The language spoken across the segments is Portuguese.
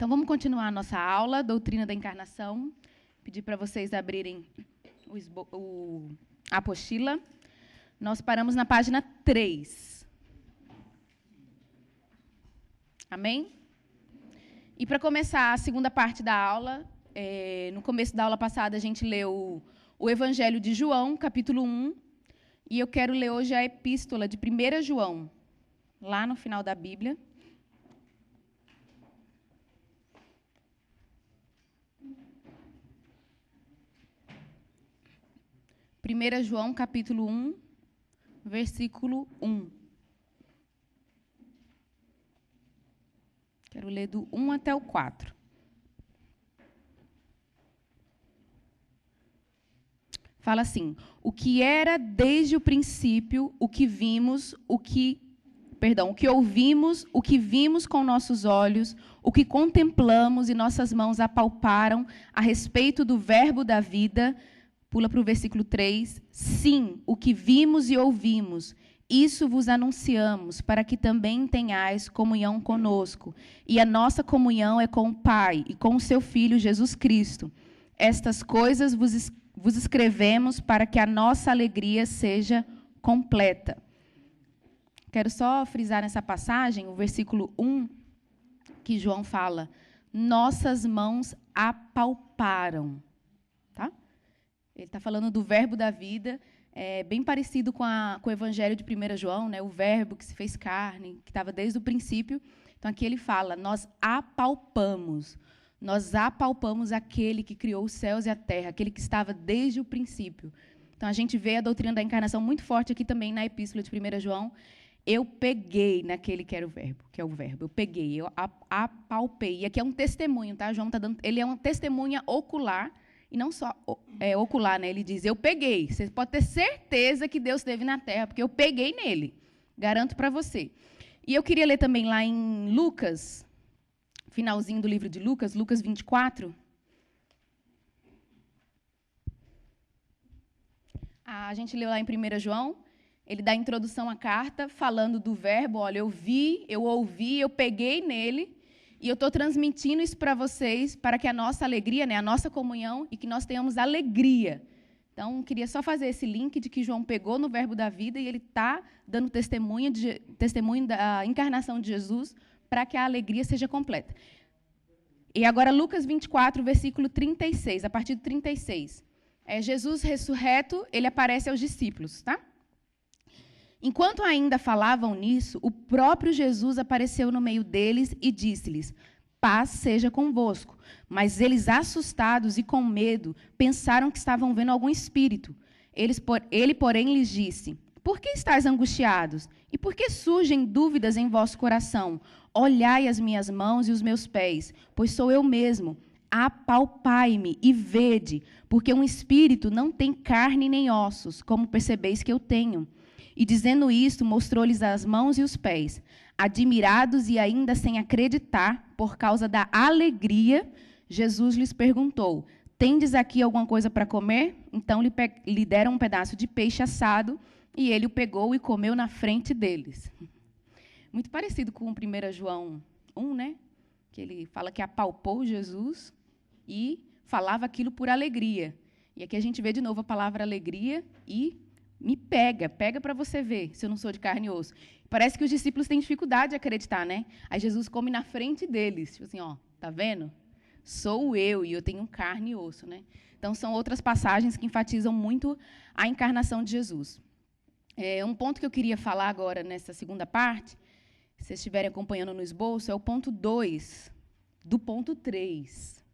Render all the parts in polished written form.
Então, vamos continuar a nossa aula, Doutrina da Encarnação. Pedir para vocês abrirem a apostila. Nós paramos na página 3. Amém? E para começar a segunda parte da aula, no começo da aula passada a gente leu o Evangelho de João, capítulo 1, e eu quero ler hoje a epístola de 1 João, lá no final da Bíblia. Primeira João, capítulo 1, versículo 1. Quero ler do 1 até o 4. Fala assim: o que era desde o princípio, o que ouvimos, o que vimos com nossos olhos, o que contemplamos e nossas mãos apalparam a respeito do verbo da vida. Pula para o versículo 3. Sim, o que vimos e ouvimos, isso vos anunciamos, para que também tenhais comunhão conosco. E a nossa comunhão é com o Pai e com o seu Filho, Jesus Cristo. Estas coisas vos escrevemos para que a nossa alegria seja completa. Quero só frisar nessa passagem, o versículo 1, que João fala: nossas mãos apalparam. Tá? Ele está falando do verbo da vida, bem parecido com o Evangelho de 1 João, né? O verbo que se fez carne, que estava desde o princípio. Então, aqui ele fala: nós apalpamos aquele que criou os céus e a terra, aquele que estava desde o princípio. Então, a gente vê a doutrina da encarnação muito forte aqui também na epístola de 1 João. Eu peguei naquele que era o verbo, que é o verbo. Eu peguei, eu apalpei. E aqui é um testemunho, tá? João está dando, ele é uma testemunha ocular. E não só ocular, né? Ele diz: eu peguei. Você pode ter certeza que Deus esteve na terra, porque eu peguei nele. Garanto para você. E eu queria ler também lá em Lucas, finalzinho do livro de Lucas, Lucas 24. A gente leu lá em 1 João, ele dá a introdução à carta, falando do verbo. Olha, eu vi, eu ouvi, eu peguei nele. E eu estou transmitindo isso para vocês, para que a nossa alegria, né, a nossa comunhão, e que nós tenhamos alegria. Então, queria só fazer esse link de que João pegou no verbo da vida e ele está dando testemunho da encarnação de Jesus para que a alegria seja completa. E agora, Lucas 24, versículo 36, a partir do 36. Jesus ressurreto, ele aparece aos discípulos, tá? Enquanto ainda falavam nisso, o próprio Jesus apareceu no meio deles e disse-lhes: paz seja convosco. Mas eles, assustados e com medo, pensaram que estavam vendo algum espírito. Ele, porém, lhes disse: por que estáis angustiados? E por que surgem dúvidas em vosso coração? Olhai as minhas mãos e os meus pés, pois sou eu mesmo. Apalpai-me e vede, porque um espírito não tem carne nem ossos, como percebeis que eu tenho. E, dizendo isto, mostrou-lhes as mãos e os pés. Admirados e ainda sem acreditar, por causa da alegria, Jesus lhes perguntou: tendes aqui alguma coisa para comer? Então lhe deram um pedaço de peixe assado, e ele o pegou e comeu na frente deles. Muito parecido com 1 João 1, né? Que ele fala que apalpou Jesus e falava aquilo por alegria. E aqui a gente vê de novo a palavra alegria e me pega para você ver se eu não sou de carne e osso. Parece que os discípulos têm dificuldade de acreditar, né? Aí Jesus come na frente deles, tipo assim, ó, tá vendo? Sou eu e eu tenho carne e osso, né? Então, são outras passagens que enfatizam muito a encarnação de Jesus. Um ponto que eu queria falar agora nessa segunda parte, se vocês estiverem acompanhando no esboço, é o ponto 2 do ponto 3.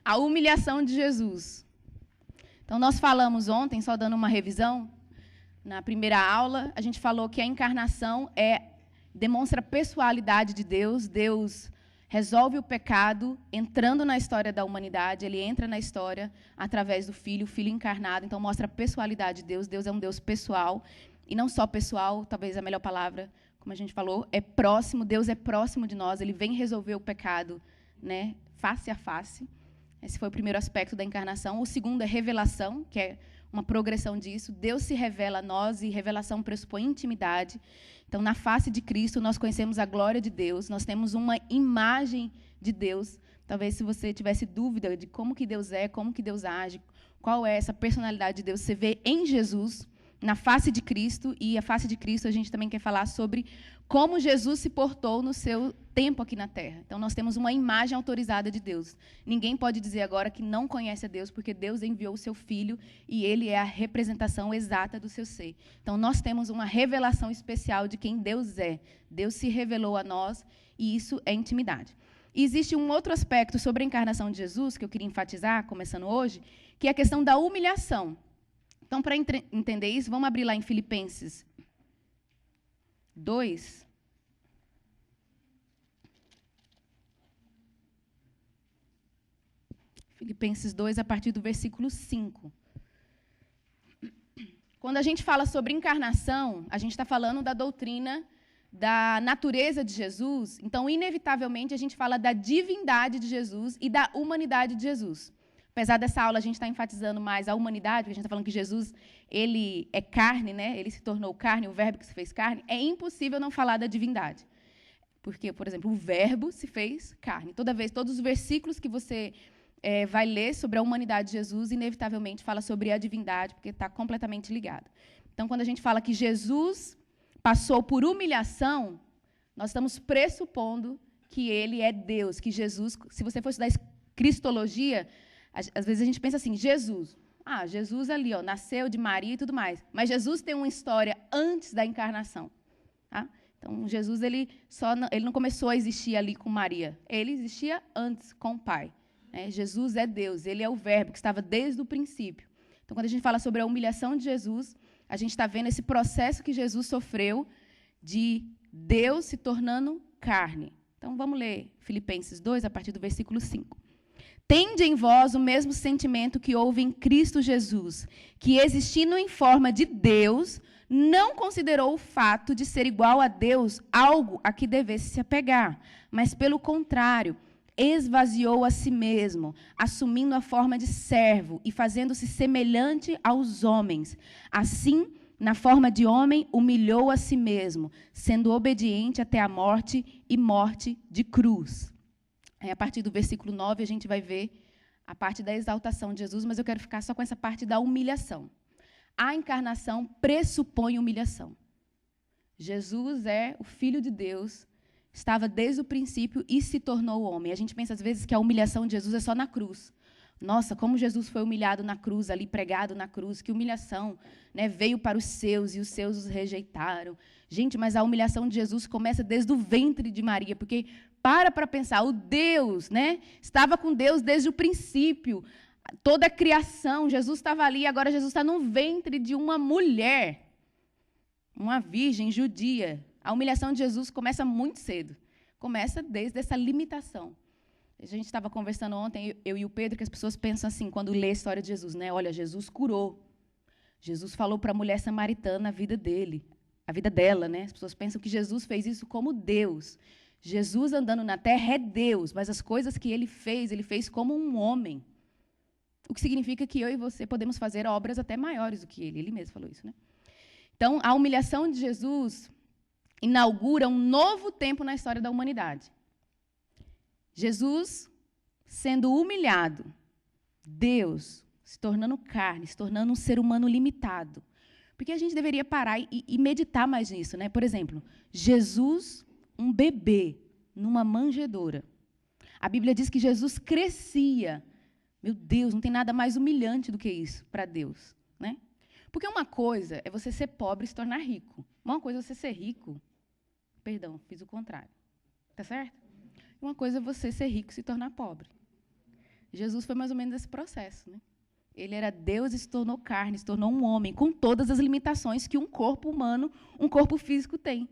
A humilhação de Jesus. Então, nós falamos ontem, só dando uma revisão, na primeira aula, a gente falou que a encarnação demonstra a pessoalidade de Deus. Deus resolve o pecado entrando na história da humanidade. Ele entra na história através do Filho, o Filho encarnado. Então, mostra a pessoalidade de Deus. Deus é um Deus pessoal. E não só pessoal, talvez a melhor palavra, como a gente falou, é próximo. Deus é próximo de nós. Ele vem resolver o pecado, né, face a face. Esse foi o primeiro aspecto da encarnação. O segundo é revelação, que é uma progressão disso. Deus se revela a nós e revelação pressupõe intimidade. Então, na face de Cristo, nós conhecemos a glória de Deus, nós temos uma imagem de Deus. Talvez, se você tivesse dúvida de como que Deus é, como que Deus age, qual é essa personalidade de Deus, você vê em Jesus, na face de Cristo, e a face de Cristo a gente também quer falar sobre como Jesus se portou no seu tempo aqui na Terra. Então, nós temos uma imagem autorizada de Deus. Ninguém pode dizer agora que não conhece a Deus, porque Deus enviou o seu Filho e ele é a representação exata do seu ser. Então, nós temos uma revelação especial de quem Deus é. Deus se revelou a nós e isso é intimidade. E existe um outro aspecto sobre a encarnação de Jesus, que eu queria enfatizar, começando hoje, que é a questão da humilhação. Então, para entender isso, vamos abrir lá em Filipenses 2. Filipenses 2, a partir do versículo 5. Quando a gente fala sobre encarnação, a gente está falando da doutrina da natureza de Jesus. Então, inevitavelmente, a gente fala da divindade de Jesus e da humanidade de Jesus. Apesar dessa aula a gente estar enfatizando mais a humanidade, porque a gente está falando que Jesus ele é carne, né? Ele se tornou carne, o verbo que se fez carne, é impossível não falar da divindade. Porque, por exemplo, o verbo se fez carne. Todos os versículos que você vai ler sobre a humanidade de Jesus, inevitavelmente fala sobre a divindade, porque está completamente ligado. Então, quando a gente fala que Jesus passou por humilhação, nós estamos pressupondo que ele é Deus, que Jesus, se você for estudar cristologia, às vezes a gente pensa assim, Jesus ali, ó, nasceu de Maria e tudo mais. Mas Jesus tem uma história antes da encarnação. Tá? Então, Jesus ele não começou a existir ali com Maria. Ele existia antes com o Pai. Né? Jesus é Deus, ele é o verbo que estava desde o princípio. Então, quando a gente fala sobre a humilhação de Jesus, a gente está vendo esse processo que Jesus sofreu de Deus se tornando carne. Então, vamos ler Filipenses 2, a partir do versículo 5. Tende em vós o mesmo sentimento que houve em Cristo Jesus, que, existindo em forma de Deus, não considerou o fato de ser igual a Deus algo a que devesse se apegar, mas, pelo contrário, esvaziou a si mesmo, assumindo a forma de servo e fazendo-se semelhante aos homens. Assim, na forma de homem, humilhou a si mesmo, sendo obediente até a morte e morte de cruz. A partir do versículo 9, a gente vai ver a parte da exaltação de Jesus, mas eu quero ficar só com essa parte da humilhação. A encarnação pressupõe humilhação. Jesus é o Filho de Deus, estava desde o princípio e se tornou homem. A gente pensa, às vezes, que a humilhação de Jesus é só na cruz. Nossa, como Jesus foi humilhado na cruz, ali pregado na cruz, que humilhação, né? Veio para os seus e os seus os rejeitaram. Gente, mas a humilhação de Jesus começa desde o ventre de Maria, porque para pensar, o Deus, né? Estava com Deus desde o princípio, toda a criação, Jesus estava ali, agora Jesus está no ventre de uma mulher, uma virgem judia. A humilhação de Jesus começa muito cedo, começa desde essa limitação. A gente estava conversando ontem, eu e o Pedro, que as pessoas pensam assim, quando lê a história de Jesus, né? Olha, Jesus curou. Jesus falou para a mulher samaritana a vida dela, né? As pessoas pensam que Jesus fez isso como Deus. Jesus andando na terra é Deus, mas as coisas que ele fez como um homem. O que significa que eu e você podemos fazer obras até maiores do que ele. Ele mesmo falou isso, né? Então, a humilhação de Jesus inaugura um novo tempo na história da humanidade. Jesus sendo humilhado, Deus se tornando carne, se tornando um ser humano limitado. Porque a gente deveria parar e meditar mais nisso, né? Por exemplo, Jesus, um bebê, numa manjedoura. A Bíblia diz que Jesus crescia. Meu Deus, não tem nada mais humilhante do que isso para Deus, né? Porque uma coisa é você ser pobre e se tornar rico. Uma coisa é você ser rico. Perdão, fiz o contrário. Tá certo? Uma coisa é você ser rico e se tornar pobre. Jesus foi mais ou menos esse processo, né? Ele era Deus e se tornou carne, se tornou um homem, com todas as limitações que um corpo humano, um corpo físico tem.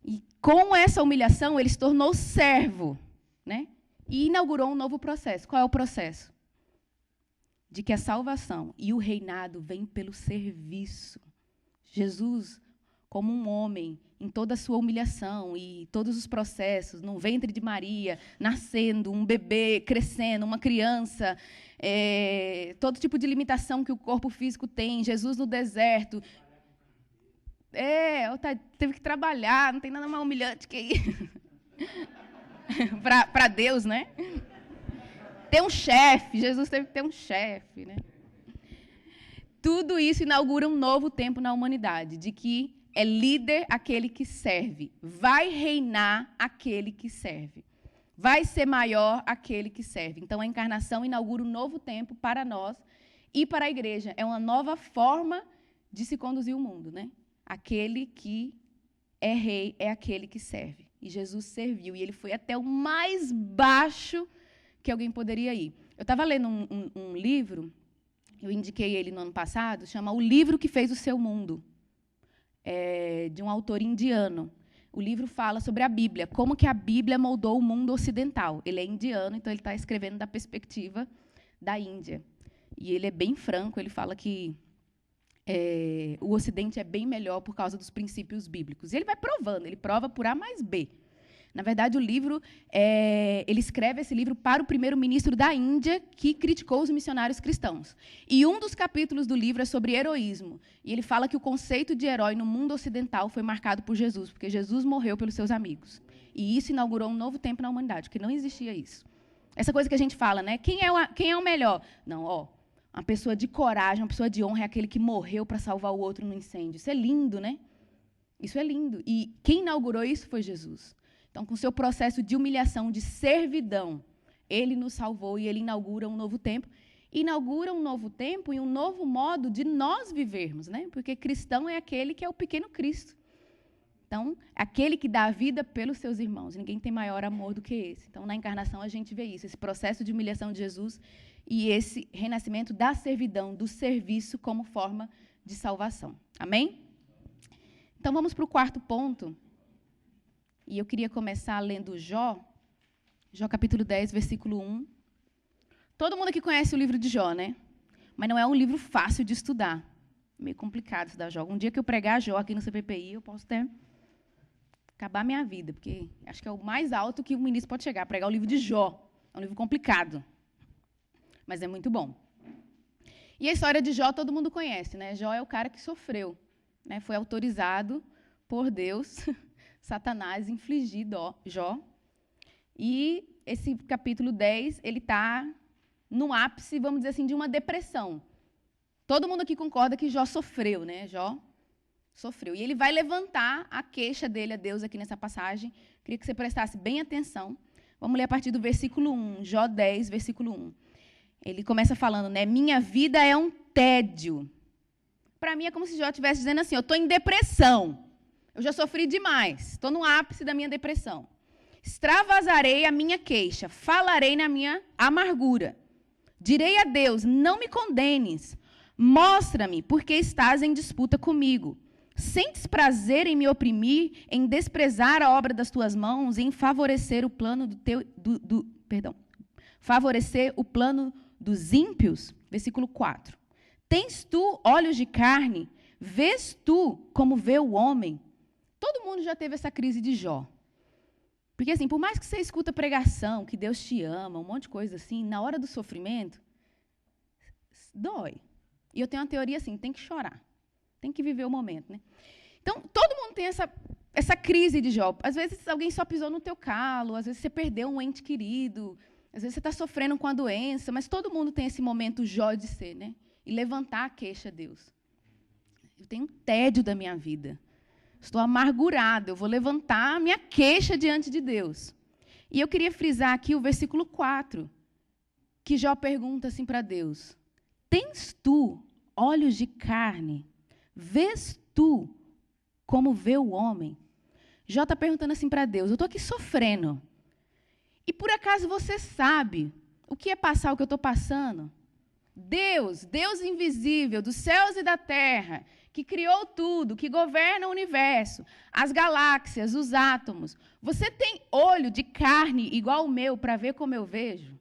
E com essa humilhação, ele se tornou servo, né? E inaugurou um novo processo. Qual é o processo? De que a salvação e o reinado vêm pelo serviço. Jesus, como um homem, em toda a sua humilhação e todos os processos, no ventre de Maria, nascendo, um bebê crescendo, uma criança, todo tipo de limitação que o corpo físico tem, Jesus no deserto. Teve que trabalhar, não tem nada mais humilhante que isso. Para Deus, né? Ter um chefe, Jesus teve que ter um chefe, né? Tudo isso inaugura um novo tempo na humanidade, de que é líder aquele que serve, vai reinar aquele que serve, vai ser maior aquele que serve. Então, a encarnação inaugura um novo tempo para nós e para a igreja. É uma nova forma de se conduzir o mundo, né? Aquele que é rei é aquele que serve. E Jesus serviu, e ele foi até o mais baixo que alguém poderia ir. Eu estava lendo um livro, eu indiquei ele no ano passado, chama O Livro que Fez o Seu Mundo, de um autor indiano. O livro fala sobre a Bíblia, como que a Bíblia moldou o mundo ocidental. Ele é indiano, então ele está escrevendo da perspectiva da Índia. E ele é bem franco, ele fala que o Ocidente é bem melhor por causa dos princípios bíblicos. E ele vai provando, ele prova por A mais B. Na verdade, o livro, ele escreve esse livro para o primeiro-ministro da Índia, que criticou os missionários cristãos. E um dos capítulos do livro é sobre heroísmo. E ele fala que o conceito de herói no mundo ocidental foi marcado por Jesus, porque Jesus morreu pelos seus amigos. E isso inaugurou um novo tempo na humanidade, porque não existia isso. Essa coisa que a gente fala, né? Quem é o melhor? Não, uma pessoa de coragem, uma pessoa de honra é aquele que morreu para salvar o outro no incêndio. Isso é lindo, né? Isso é lindo. E quem inaugurou isso foi Jesus. Então, com o seu processo de humilhação, de servidão, ele nos salvou e ele inaugura um novo tempo. Inaugura um novo tempo e um novo modo de nós vivermos, né? Porque cristão é aquele que é o pequeno Cristo. Então, aquele que dá a vida pelos seus irmãos. Ninguém tem maior amor do que esse. Então, na encarnação, a gente vê isso, esse processo de humilhação de Jesus e esse renascimento da servidão, do serviço como forma de salvação. Amém? Então, vamos para o quarto ponto. E eu queria começar lendo Jó capítulo 10, versículo 1. Todo mundo aqui conhece o livro de Jó, né? Mas não é um livro fácil de estudar. Meio complicado estudar Jó. Um dia que eu pregar Jó aqui no CPPI, eu posso até acabar minha vida, porque acho que é o mais alto que o ministro pode chegar, pregar o livro de Jó. É um livro complicado, mas é muito bom. E a história de Jó todo mundo conhece, né? Jó é o cara que sofreu, né? Foi autorizado por Deus, Satanás, infligir Jó. E esse capítulo 10, ele está no ápice, vamos dizer assim, de uma depressão. Todo mundo aqui concorda que Jó sofreu, né? Jó sofreu. E ele vai levantar a queixa dele a Deus aqui nessa passagem. Queria que você prestasse bem atenção. Vamos ler a partir do versículo 1, Jó 10, versículo 1. Ele começa falando, né? Minha vida é um tédio. Para mim é como se Jó estivesse dizendo assim, eu estou em depressão. Eu já sofri demais. Estou no ápice da minha depressão. Extravasarei a minha queixa. Falarei na minha amargura. Direi a Deus, não me condenes. Mostra-me, porque estás em disputa comigo. Sentes prazer em me oprimir, em desprezar a obra das tuas mãos, em favorecer o plano favorecer o plano dos ímpios? Versículo 4. Tens tu olhos de carne? Vês tu como vê o homem? Todo mundo já teve essa crise de Jó. Porque, assim, por mais que você escuta pregação, que Deus te ama, um monte de coisa assim, na hora do sofrimento, dói. E eu tenho uma teoria assim, tem que chorar. Tem que viver o momento, né? Então, todo mundo tem essa crise de Jó. Às vezes, alguém só pisou no teu calo, às vezes você perdeu um ente querido, às vezes você está sofrendo com a doença, mas todo mundo tem esse momento Jó de ser, né? E levantar a queixa a Deus. Eu tenho um tédio da minha vida. Estou amargurado, eu vou levantar a minha queixa diante de Deus. E eu queria frisar aqui o versículo 4, que Jó pergunta assim para Deus, tens tu olhos de carne? Vês tu como vê o homem? Jó está perguntando assim para Deus, eu estou aqui sofrendo. E por acaso você sabe o que é passar o que eu estou passando? Deus invisível dos céus e da terra, que criou tudo, que governa o universo, as galáxias, os átomos. Você tem olho de carne igual o meu para ver como eu vejo?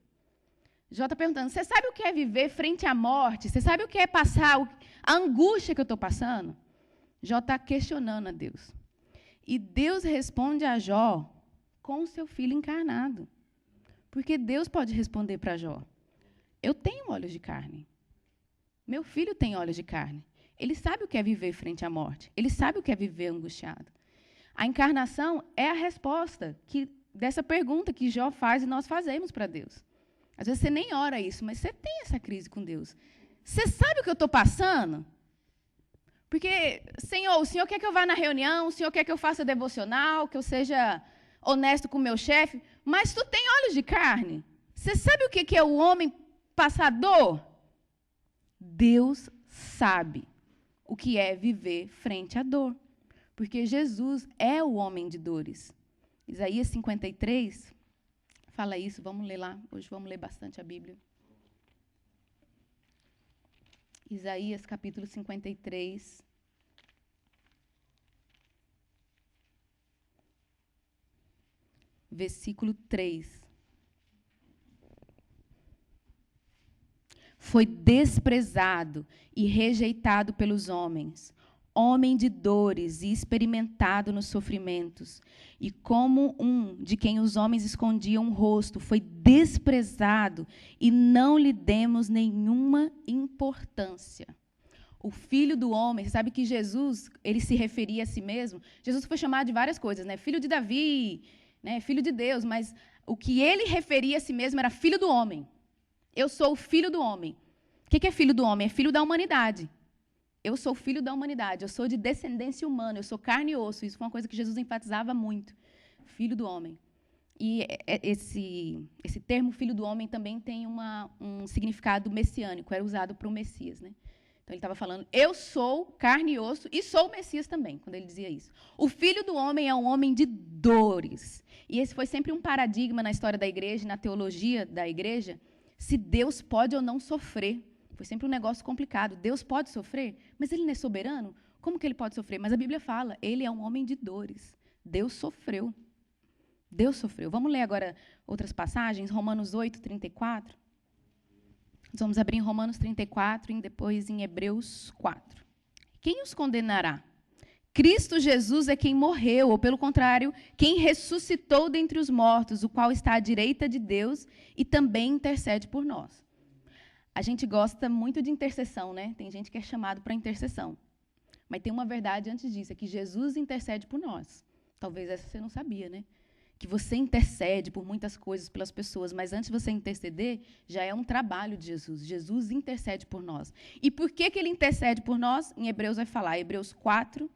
Jó está perguntando, você sabe o que é viver frente à morte? Você sabe o que é passar a angústia que eu estou passando? Jó está questionando a Deus. E Deus responde a Jó com o seu filho encarnado. Porque Deus pode responder para Jó: eu tenho olhos de carne. Meu filho tem olhos de carne. Ele sabe o que é viver frente à morte. Ele sabe o que é viver angustiado. A encarnação é a resposta dessa pergunta que Jó faz e nós fazemos para Deus. Às vezes você nem ora isso, mas você tem essa crise com Deus. Você sabe o que eu estou passando? Porque, Senhor, o Senhor quer que eu vá na reunião, o Senhor quer que eu faça devocional, que eu seja honesto com o meu chefe, mas tu tem olhos de carne. Você sabe o que é o homem passador? Deus sabe o que é viver frente à dor, porque Jesus é o homem de dores. Isaías 53 fala isso, vamos ler lá, hoje vamos ler bastante a Bíblia. Isaías capítulo 53. Versículo 3. Foi desprezado e rejeitado pelos homens, homem de dores e experimentado nos sofrimentos, e como um de quem os homens escondiam o rosto, foi desprezado e não lhe demos nenhuma importância. O Filho do Homem, sabe que Jesus, ele se referia a si mesmo? Jesus foi chamado de várias coisas, né? Filho de Davi, né? Filho de Deus, mas o que ele referia a si mesmo era Filho do Homem. Eu sou o Filho do Homem. O que é Filho do Homem? É filho da humanidade. Eu sou filho da humanidade, eu sou de descendência humana, eu sou carne e osso. Isso foi uma coisa que Jesus enfatizava muito. Filho do homem. E esse termo filho do homem também tem um significado messiânico, era usado para o Messias, né? Então ele estava falando, eu sou carne e osso e sou o Messias também, quando ele dizia isso. O filho do homem é um homem de dores. E esse foi sempre um paradigma na história da igreja, na teologia da igreja, se Deus pode ou não sofrer. Foi sempre um negócio complicado. Deus pode sofrer, mas ele não é soberano? Como que ele pode sofrer? Mas a Bíblia fala, ele é um homem de dores. Deus sofreu. Deus sofreu. Vamos ler agora outras passagens, Romanos 8, 34. Nós vamos abrir em Romanos 34 e depois em Hebreus 4. Quem os condenará? Cristo Jesus é quem morreu, ou pelo contrário, quem ressuscitou dentre os mortos, o qual está à direita de Deus e também intercede por nós. A gente gosta muito de intercessão, né? Tem gente que é chamado para intercessão. Mas tem uma verdade antes disso, é que Jesus intercede por nós. Talvez essa você não sabia, né? Que você intercede por muitas coisas pelas pessoas, mas antes de você interceder, já é um trabalho de Jesus. Jesus intercede por nós. E por que ele intercede por nós? Em Hebreus vai falar, Hebreus 4.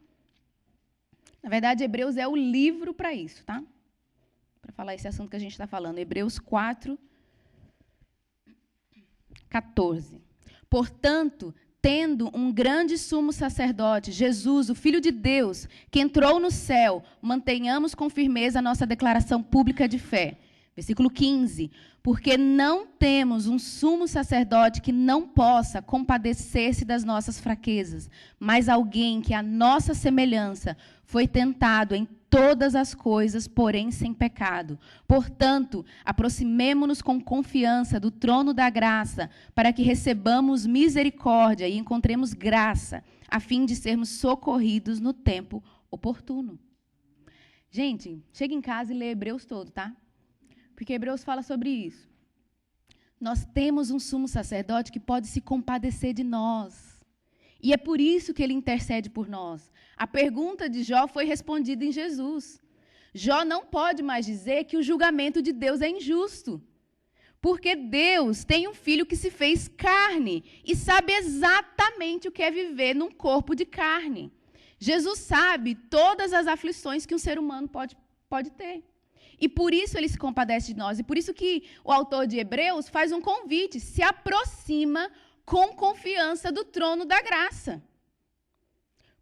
Na verdade, Hebreus é o livro para isso, tá? Para falar esse assunto que a gente está falando. Hebreus 4, 14. Portanto, tendo um grande sumo sacerdote, Jesus, o Filho de Deus, que entrou no céu, mantenhamos com firmeza a nossa declaração pública de fé. Versículo 15. Porque não temos um sumo sacerdote que não possa compadecer-se das nossas fraquezas, mas alguém que, à nossa semelhança, foi tentado em todas as coisas, porém sem pecado. Portanto, aproximemo-nos com confiança do trono da graça, para que recebamos misericórdia e encontremos graça, a fim de sermos socorridos no tempo oportuno. Gente, chega em casa e lê Hebreus todo, tá? Porque Hebreus fala sobre isso. Nós temos um sumo sacerdote que pode se compadecer de nós. E é por isso que ele intercede por nós. A pergunta de Jó foi respondida em Jesus. Jó não pode mais dizer que o julgamento de Deus é injusto. Porque Deus tem um filho que se fez carne e sabe exatamente o que é viver num corpo de carne. Jesus sabe todas as aflições que um ser humano pode ter. E por isso ele se compadece de nós. E por isso que o autor de Hebreus faz um convite, se aproxima com confiança do trono da graça.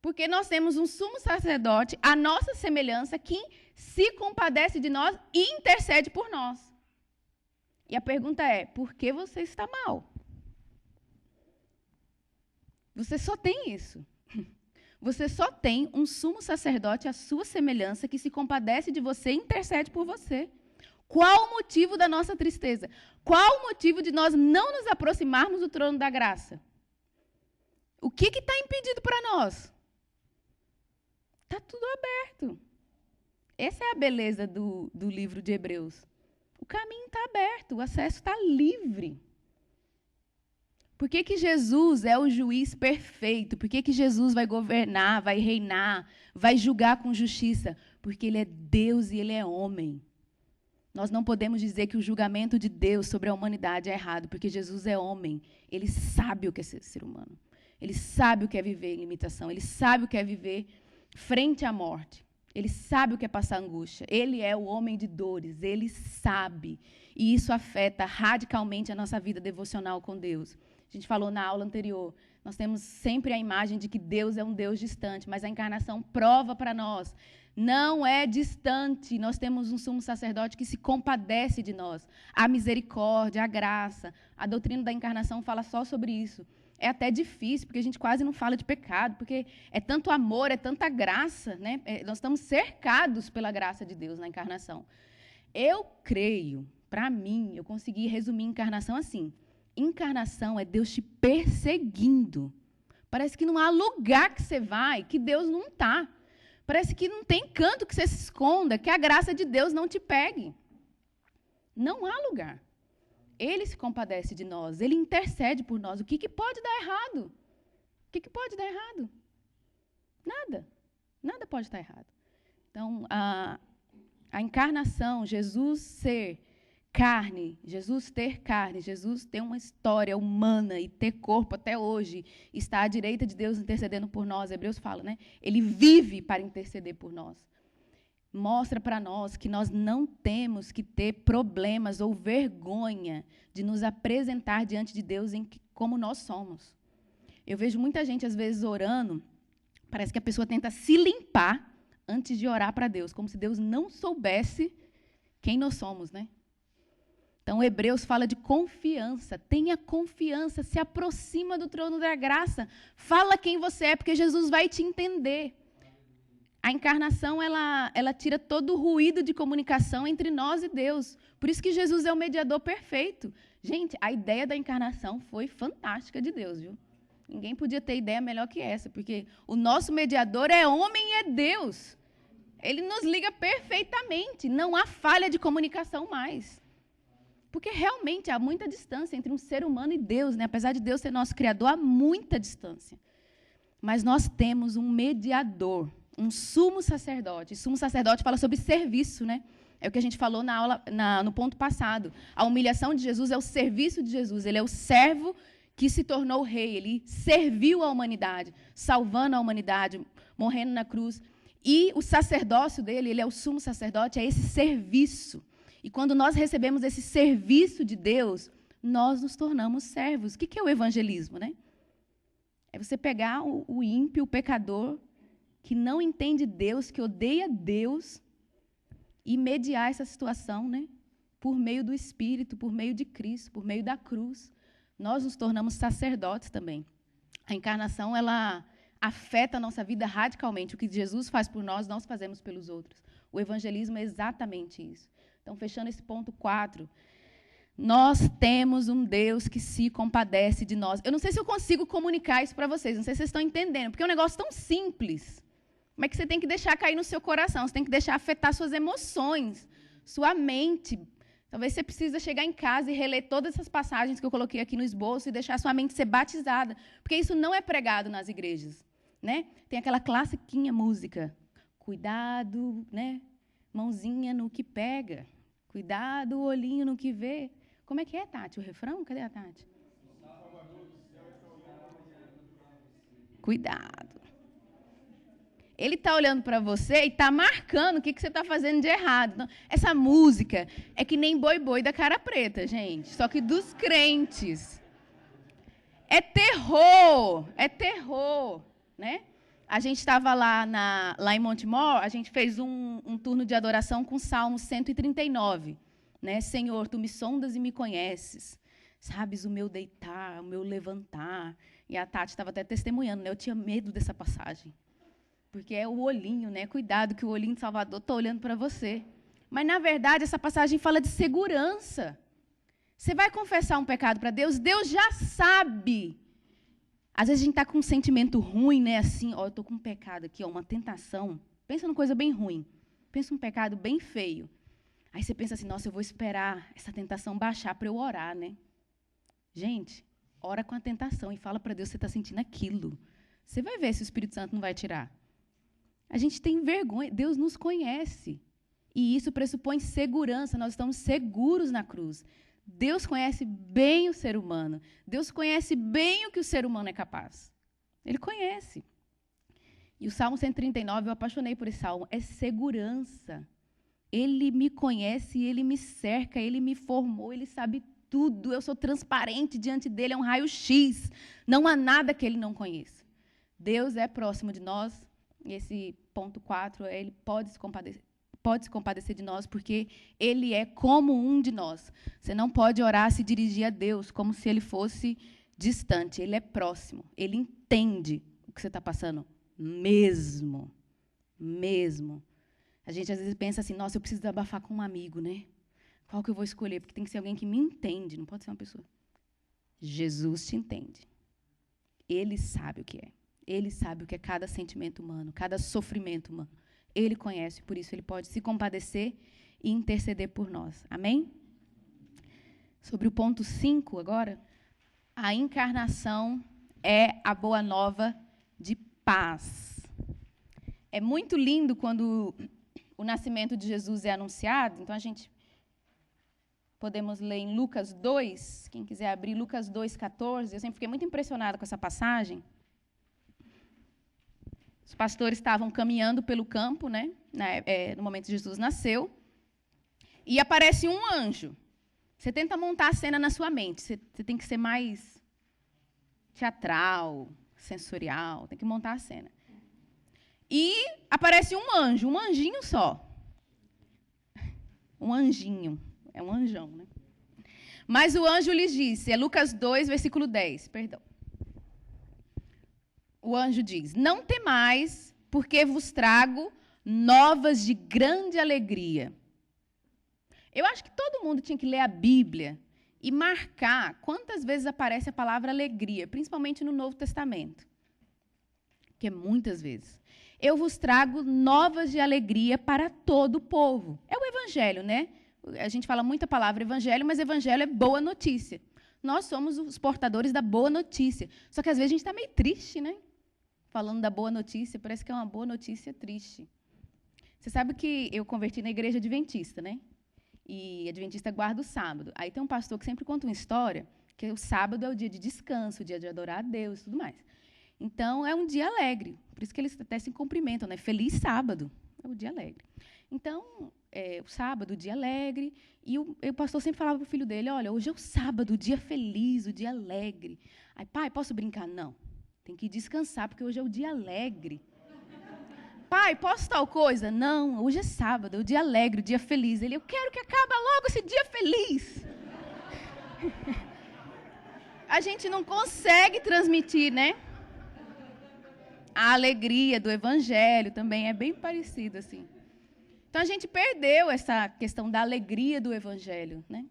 Porque nós temos um sumo sacerdote, a nossa semelhança, que se compadece de nós e intercede por nós. E a pergunta é, por que você está mal? Você só tem isso. Você só tem um sumo sacerdote à sua semelhança que se compadece de você e intercede por você. Qual o motivo da nossa tristeza? Qual o motivo de nós não nos aproximarmos do trono da graça? O que está impedido para nós? Está tudo aberto. Essa é a beleza do livro de Hebreus. O caminho está aberto, o acesso está livre. Por que Jesus é o juiz perfeito? Por que Jesus vai governar, vai reinar, vai julgar com justiça? Porque ele é Deus e ele é homem. Nós não podemos dizer que o julgamento de Deus sobre a humanidade é errado, porque Jesus é homem. Ele sabe o que é ser humano. Ele sabe o que é viver em limitação. Ele sabe o que é viver frente à morte. Ele sabe o que é passar angústia. Ele é o homem de dores. Ele sabe. E isso afeta radicalmente a nossa vida devocional com Deus. A gente falou na aula anterior. Nós temos sempre a imagem de que Deus é um Deus distante, mas a encarnação prova para nós. Não é distante. Nós temos um sumo sacerdote que se compadece de nós. A misericórdia, a graça. A doutrina da encarnação fala só sobre isso. É até difícil, porque a gente quase não fala de pecado, porque é tanto amor, é tanta graça, né? Nós estamos cercados pela graça de Deus na encarnação. Eu creio, para mim, eu consegui resumir encarnação assim. Encarnação é Deus te perseguindo. Parece que não há lugar que você vai que Deus não está. Parece que não tem canto que você se esconda, que a graça de Deus não te pegue. Não há lugar. Ele se compadece de nós, ele intercede por nós. O que pode dar errado? O que pode dar errado? Nada. Nada pode estar errado. Então, a encarnação, Jesus ser carne, Jesus ter carne, Jesus ter uma história humana e ter corpo até hoje, está à direita de Deus intercedendo por nós. Hebreus fala, né? Ele vive para interceder por nós. Mostra para nós que nós não temos que ter problemas ou vergonha de nos apresentar diante de Deus como nós somos. Eu vejo muita gente, às vezes, orando, parece que a pessoa tenta se limpar antes de orar para Deus, como se Deus não soubesse quem nós somos, né? Então, Hebreus fala de confiança. Tenha confiança, se aproxima do trono da graça. Fala quem você é, porque Jesus vai te entender. A encarnação, ela tira todo o ruído de comunicação entre nós e Deus. Por isso que Jesus é o mediador perfeito. Gente, a ideia da encarnação foi fantástica de Deus, viu? Ninguém podia ter ideia melhor que essa, porque o nosso mediador é homem e é Deus. Ele nos liga perfeitamente. Não há falha de comunicação mais. Porque realmente há muita distância entre um ser humano e Deus, né? Apesar de Deus ser nosso Criador, há muita distância. Mas nós temos um mediador, um sumo sacerdote. Sumo sacerdote fala sobre serviço, né? É o que a gente falou na aula, no ponto passado. A humilhação de Jesus é o serviço de Jesus. Ele é o servo que se tornou rei. Ele serviu a humanidade, salvando a humanidade, morrendo na cruz. E o sacerdócio dele, ele é o sumo sacerdote, é esse serviço. E quando nós recebemos esse serviço de Deus, nós nos tornamos servos. O que é o evangelismo, né? É você pegar o ímpio, o pecador, que não entende Deus, que odeia Deus, e mediar essa situação, né? Por meio do Espírito, por meio de Cristo, por meio da cruz. Nós nos tornamos sacerdotes também. A encarnação, ela afeta a nossa vida radicalmente. O que Jesus faz por nós, nós fazemos pelos outros. O evangelismo é exatamente isso. Então, fechando esse ponto 4, nós temos um Deus que se compadece de nós. Eu não sei se eu consigo comunicar isso para vocês, não sei se vocês estão entendendo, porque é um negócio tão simples. Como é que você tem que deixar cair no seu coração? Você tem que deixar afetar suas emoções, sua mente. Talvez você precise chegar em casa e reler todas essas passagens que eu coloquei aqui no esboço e deixar sua mente ser batizada, porque isso não é pregado nas igrejas, né? Tem aquela classiquinha música, cuidado, né? Mãozinha no que pega, cuidado, olhinho no que vê. Como é que é, Tati? O refrão? Cadê a Tati? Cuidado. Ele está olhando para você e está marcando o que você está fazendo de errado. Então, essa música é que nem Boi Boi da Cara Preta, gente. Só que dos crentes. É terror, né? A gente estava lá em Montemor, a gente fez um turno de adoração com o Salmo 139. Né? Senhor, tu me sondas e me conheces. Sabes o meu deitar, o meu levantar. E a Tati estava até testemunhando, né? Eu tinha medo dessa passagem. Porque é o olhinho, né? Cuidado que o olhinho de Salvador está olhando para você. Mas, na verdade, essa passagem fala de segurança. Você vai confessar um pecado para Deus, Deus já sabe. Às vezes a gente está com um sentimento ruim, né? Assim, ó, eu estou com um pecado aqui, ó, uma tentação. Pensa numa coisa bem ruim. Pensa um pecado bem feio. Aí você pensa assim, nossa, eu vou esperar essa tentação baixar para eu orar, né? Gente, ora com a tentação e fala para Deus que você está sentindo aquilo. Você vai ver se o Espírito Santo não vai tirar. A gente tem vergonha, Deus nos conhece. E isso pressupõe segurança, nós estamos seguros na cruz. Deus conhece bem o ser humano. Deus conhece bem o que o ser humano é capaz. Ele conhece. E o Salmo 139, eu apaixonei por esse salmo, é segurança. Ele me conhece, ele me cerca, ele me formou, ele sabe tudo. Eu sou transparente diante dele, é um raio-x. Não há nada que ele não conheça. Deus é próximo de nós. E esse ponto 4, ele pode se compadecer de nós, porque ele é como um de nós. Você não pode orar, se dirigir a Deus como se ele fosse distante. Ele é próximo. Ele entende o que você está passando. Mesmo. A gente, às vezes, pensa assim, nossa, eu preciso desabafar com um amigo, né? Qual que eu vou escolher? Porque tem que ser alguém que me entende, não pode ser uma pessoa. Jesus te entende. Ele sabe o que é. Ele sabe o que é cada sentimento humano, cada sofrimento humano. Ele conhece, por isso ele pode se compadecer e interceder por nós. Amém? Sobre o ponto 5 agora, a encarnação é a boa nova de paz. É muito lindo quando o nascimento de Jesus é anunciado. Então, a gente podemos ler em Lucas 2, quem quiser abrir Lucas 2,14. Eu sempre fiquei muito impressionada com essa passagem. Os pastores estavam caminhando pelo campo, né, no momento que Jesus nasceu, e aparece um anjo. Você tenta montar a cena na sua mente, você tem que ser mais teatral, sensorial, tem que montar a cena. E aparece um anjo, um anjinho só. Um anjinho, é um anjão, né? Mas o anjo lhes disse, é Lucas 2, versículo 10, perdão. O anjo diz, não temais, porque vos trago novas de grande alegria. Eu acho que todo mundo tinha que ler a Bíblia e marcar quantas vezes aparece a palavra alegria, principalmente no Novo Testamento. Porque muitas vezes. Eu vos trago novas de alegria para todo o povo. É o Evangelho, né? A gente fala muita palavra Evangelho, mas Evangelho é boa notícia. Nós somos os portadores da boa notícia. Só que às vezes a gente está meio triste, né? Falando da boa notícia, parece que é uma boa notícia triste. Você sabe que eu converti na igreja adventista, né? E adventista guarda o sábado. Aí tem um pastor que sempre conta uma história, que o sábado é o dia de descanso, o dia de adorar a Deus e tudo mais. Então, é um dia alegre. Por isso que eles até se cumprimentam, né? Feliz sábado. É o dia alegre. Então, o sábado, o dia alegre. E o pastor sempre falava para o filho dele, olha, hoje é o sábado, o dia feliz, o dia alegre. Aí, pai, posso brincar? Não. Tem que descansar, porque hoje é o dia alegre. Pai, posso tal coisa? Não, hoje é sábado, é o dia alegre, o dia feliz. Ele, eu quero que acabe logo esse dia feliz. A gente não consegue transmitir, né? A alegria do Evangelho também é bem parecido, assim. Então, a gente perdeu essa questão da alegria do Evangelho, né?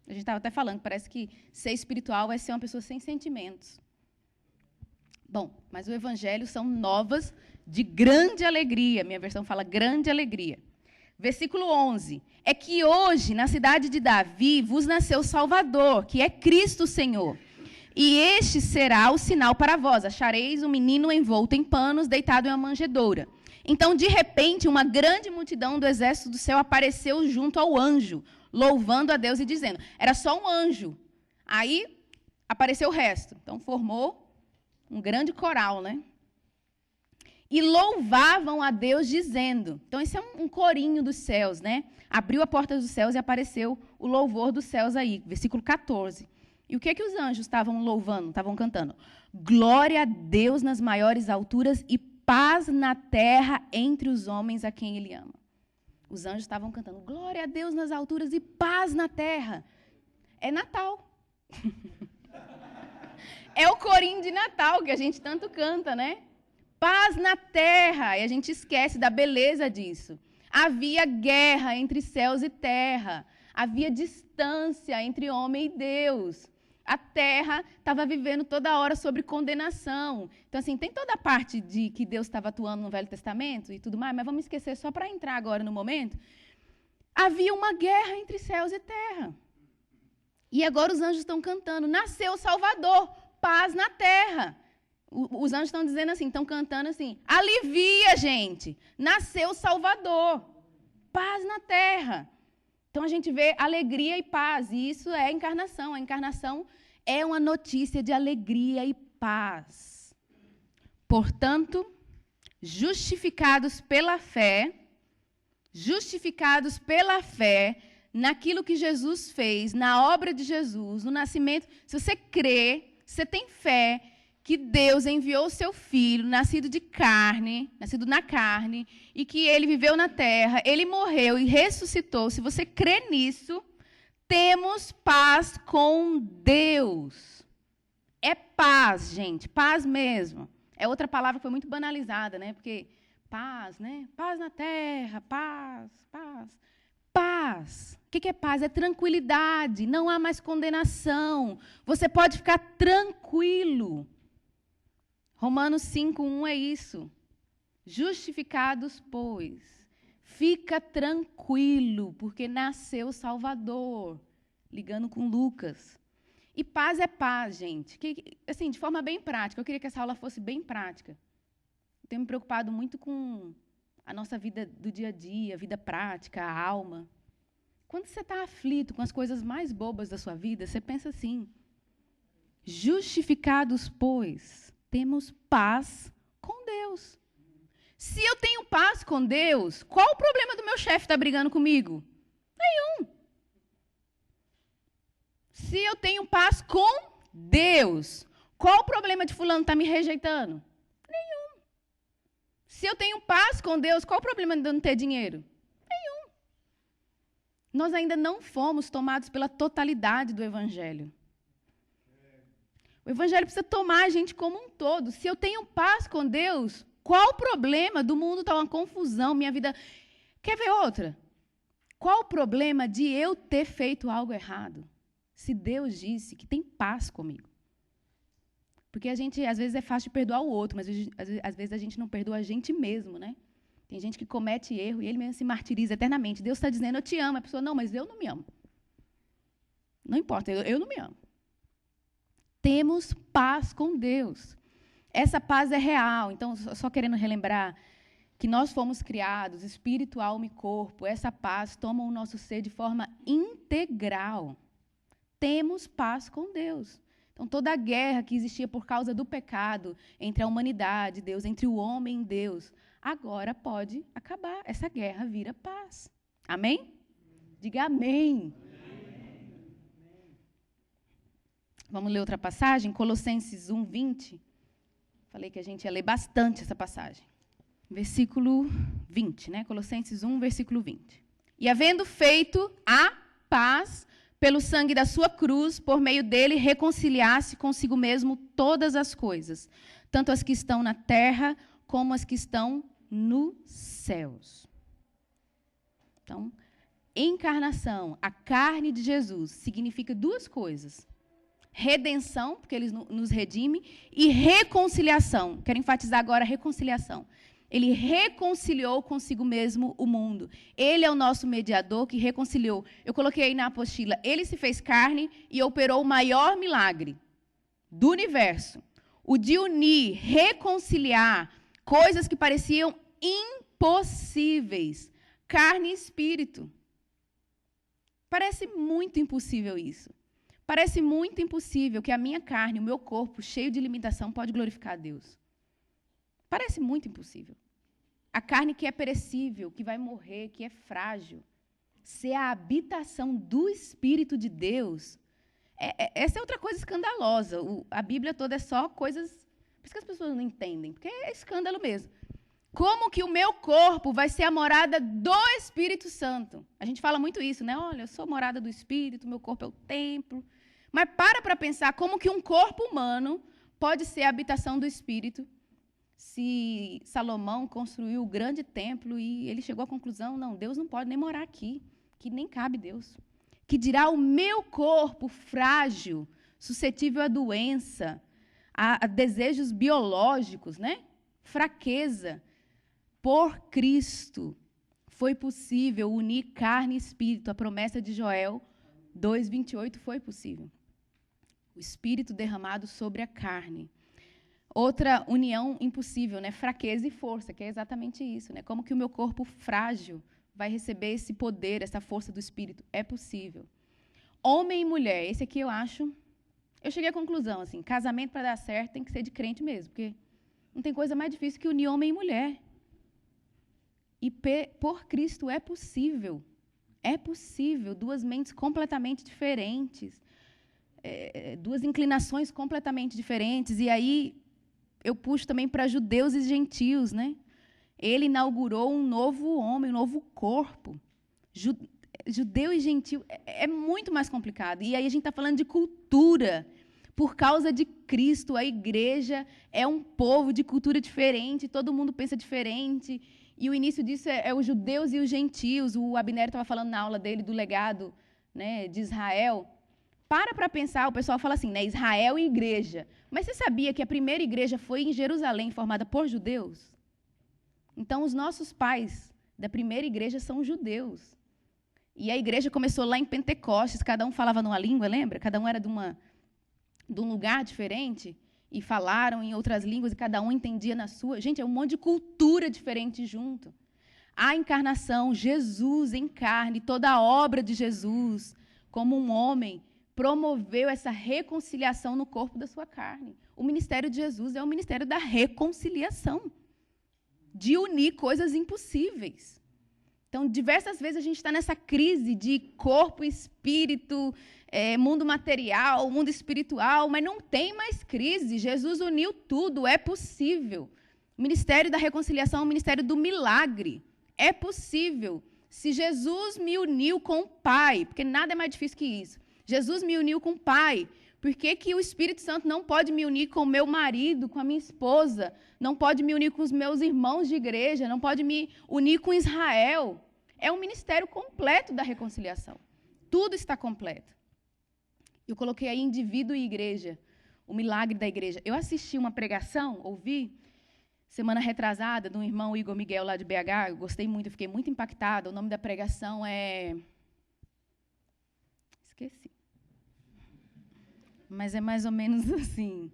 A gente estava até falando, parece que ser espiritual é ser uma pessoa sem sentimentos. Bom, mas o Evangelho são novas de grande alegria. Minha versão fala grande alegria. Versículo 11. É que hoje, na cidade de Davi, vos nasceu Salvador, que é Cristo Senhor. E este será o sinal para vós. Achareis um menino envolto em panos, deitado em uma manjedoura. Então, de repente, uma grande multidão do exército do céu apareceu junto ao anjo, louvando a Deus e dizendo. Era só um anjo. Aí, apareceu o resto. Então, formou um grande coral, né? E louvavam a Deus dizendo. Então, esse é um corinho dos céus, né? Abriu a porta dos céus e apareceu o louvor dos céus aí, versículo 14. E o que os anjos estavam louvando, estavam cantando? Glória a Deus nas maiores alturas e paz na terra entre os homens a quem Ele ama. Os anjos estavam cantando, glória a Deus nas alturas e paz na terra. É Natal. É o corinho de Natal que a gente tanto canta, né? Paz na terra. E a gente esquece da beleza disso. Havia guerra entre céus e terra. Havia distância entre homem e Deus. a terra estava vivendo toda hora sobre condenação. Então, assim, tem toda a parte de que Deus estava atuando no Velho Testamento e tudo mais, mas vamos esquecer só para entrar agora no momento. Havia uma guerra entre céus e terra. E agora os anjos estão cantando, nasceu o Salvador, paz na terra. Os anjos estão dizendo assim, estão cantando assim, alivia, gente, nasceu o Salvador, paz na terra. Então a gente vê alegria e paz, e isso é a encarnação. A encarnação é uma notícia de alegria e paz. Portanto, justificados pela fé naquilo que Jesus fez, na obra de Jesus, no nascimento. Se você crê, você tem fé que Deus enviou o seu Filho, nascido na carne, e que ele viveu na terra, ele morreu e ressuscitou. Se você crê nisso, temos paz com Deus. É paz, gente, paz mesmo. É outra palavra que foi muito banalizada, né? Porque paz, né? Paz na terra, paz. Paz. O que é paz? É tranquilidade, não há mais condenação. Você pode ficar tranquilo. Romanos 5:1 é isso. Justificados, pois, fica tranquilo, porque nasceu o Salvador. Ligando com Lucas. E paz é paz, gente. Assim, de forma bem prática. Eu queria que essa aula fosse bem prática. Eu tenho me preocupado muito com a nossa vida do dia a dia, a vida prática, a alma. Quando você está aflito com as coisas mais bobas da sua vida, você pensa assim: justificados, pois, temos paz com Deus. Se eu tenho paz com Deus, qual o problema do meu chefe estar brigando comigo? Nenhum. Se eu tenho paz com Deus, qual o problema de fulano estar me rejeitando? Nenhum. Se eu tenho paz com Deus, qual o problema de eu não ter dinheiro? Nenhum. Nós ainda não fomos tomados pela totalidade do Evangelho. O Evangelho precisa tomar a gente como um todo. Se eu tenho paz com Deus, qual o problema do mundo estar uma confusão, minha vida... Quer ver outra? Qual o problema de eu ter feito algo errado? Se Deus disse que tem paz comigo. Porque a gente, às vezes, é fácil de perdoar o outro, mas às vezes a gente não perdoa a gente mesmo, né? Tem gente que comete erro e ele mesmo se martiriza eternamente. Deus está dizendo, eu te amo. A pessoa, não, mas eu não me amo. Não importa, eu não me amo. Temos paz com Deus. Essa paz é real. Então, só querendo relembrar que nós fomos criados, espírito, alma e corpo. Essa paz toma o nosso ser de forma integral. Temos paz com Deus. Então, toda a guerra que existia por causa do pecado entre a humanidade e Deus, entre o homem e Deus, agora pode acabar. Essa guerra vira paz. Amém? Diga amém. Vamos ler outra passagem? Colossenses 1:20. Falei que a gente ia ler bastante essa passagem. Versículo 20, né? Colossenses 1, versículo 20. E havendo feito a paz pelo sangue da sua cruz, por meio dele reconciliar-se consigo mesmo todas as coisas, tanto as que estão na terra como as que estão nos céus. Então, encarnação, a carne de Jesus, significa duas coisas. Redenção, porque ele nos redime, e reconciliação. Quero enfatizar agora a reconciliação. Ele reconciliou consigo mesmo o mundo. Ele é o nosso mediador que reconciliou. Eu coloquei aí na apostila, ele se fez carne e operou o maior milagre do universo. O de unir, reconciliar coisas que pareciam impossíveis. Carne e espírito. Parece muito impossível isso. Parece muito impossível que a minha carne, o meu corpo, cheio de limitação, pode glorificar a Deus. Parece muito impossível. A carne que é perecível, que vai morrer, que é frágil, ser a habitação do Espírito de Deus, essa é outra coisa escandalosa. A Bíblia toda é só coisas... Por isso que as pessoas não entendem, porque é escândalo mesmo. Como que o meu corpo vai ser a morada do Espírito Santo? A gente fala muito isso, né? Olha, eu sou morada do Espírito, meu corpo é o templo. Mas para pensar como que um corpo humano pode ser a habitação do Espírito se Salomão construiu o grande templo e ele chegou à conclusão, não, Deus não pode nem morar aqui, que nem cabe Deus. Que dirá o meu corpo frágil, suscetível à doença, a desejos biológicos, né? Fraqueza. Por Cristo foi possível unir carne e espírito. A promessa de Joel 2:28 foi possível. O espírito derramado sobre a carne. Outra união impossível, né? Fraqueza e força, que é exatamente isso, né? Como que o meu corpo frágil vai receber esse poder, essa força do espírito? É possível. Homem e mulher, esse aqui eu acho. Eu cheguei à conclusão, assim, casamento para dar certo tem que ser de crente mesmo, porque não tem coisa mais difícil que unir homem e mulher. E por Cristo é possível. É possível. Duas mentes completamente diferentes. Duas inclinações completamente diferentes. E aí eu puxo também para judeus e gentios, né? Ele inaugurou um novo homem, um novo corpo. Judeu e gentio é muito mais complicado. E aí a gente está falando de cultura. Por causa de Cristo, a igreja é um povo de cultura diferente, todo mundo pensa diferente. E o início disso é os judeus e os gentios. O Abner estava falando na aula dele do legado, né, de Israel. Para pensar, o pessoal fala assim, né, Israel e igreja. Mas você sabia que a primeira igreja foi em Jerusalém, formada por judeus? Então, os nossos pais da primeira igreja são judeus. E a igreja começou lá em Pentecostes, cada um falava numa língua, lembra? Cada um era de um lugar diferente, e falaram em outras línguas, e cada um entendia na sua. Gente, é um monte de cultura diferente junto. A encarnação, Jesus em carne, toda a obra de Jesus, como um homem, promoveu essa reconciliação no corpo da sua carne. O ministério de Jesus é o ministério da reconciliação, de unir coisas impossíveis. Então, diversas vezes a gente está nessa crise de corpo, espírito, mundo material, mundo espiritual, mas não tem mais crise. Jesus uniu tudo, é possível. O ministério da reconciliação é o ministério do milagre. É possível. Se Jesus me uniu com o Pai, porque nada é mais difícil que isso. Jesus me uniu com o Pai. Por que o Espírito Santo não pode me unir com o meu marido, com a minha esposa? Não pode me unir com os meus irmãos de igreja? Não pode me unir com Israel? É um ministério completo da reconciliação. Tudo está completo. Eu coloquei aí indivíduo e igreja, o milagre da igreja. Eu assisti uma pregação, ouvi, semana retrasada, de um irmão Igor Miguel, lá de BH. Eu gostei muito, eu fiquei muito impactada. O nome da pregação é... Esqueci. Mas é mais ou menos assim.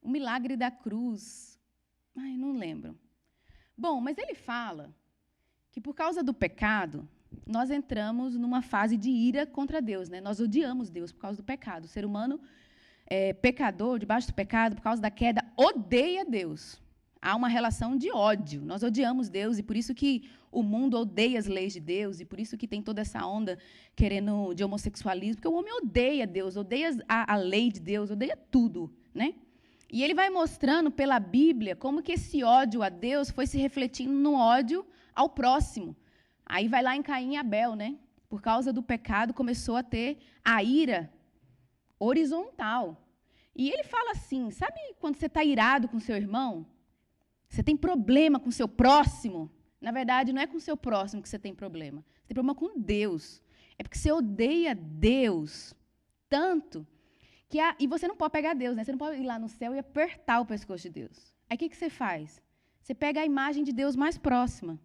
O milagre da cruz. Ai, não lembro. Bom, mas ele fala que por causa do pecado, nós entramos numa fase de ira contra Deus, né? Nós odiamos Deus por causa do pecado. O ser humano pecador, debaixo do pecado, por causa da queda, odeia Deus. Há uma relação de ódio. Nós odiamos Deus e por isso que o mundo odeia as leis de Deus e por isso que tem toda essa onda querendo de homossexualismo, porque o homem odeia Deus, odeia a lei de Deus, odeia tudo, né? E ele vai mostrando pela Bíblia como que esse ódio a Deus foi se refletindo no ódio ao próximo. Aí vai lá em Caim e Abel, né? Por causa do pecado começou a ter a ira horizontal. E ele fala assim, sabe quando você está irado com seu irmão? Você tem problema com seu próximo? Na verdade, não é com seu próximo que você tem problema. Você tem problema com Deus. É porque você odeia Deus tanto que... E você não pode pegar Deus, né? Você não pode ir lá no céu e apertar o pescoço de Deus. Aí o que você faz? Você pega a imagem de Deus mais próxima,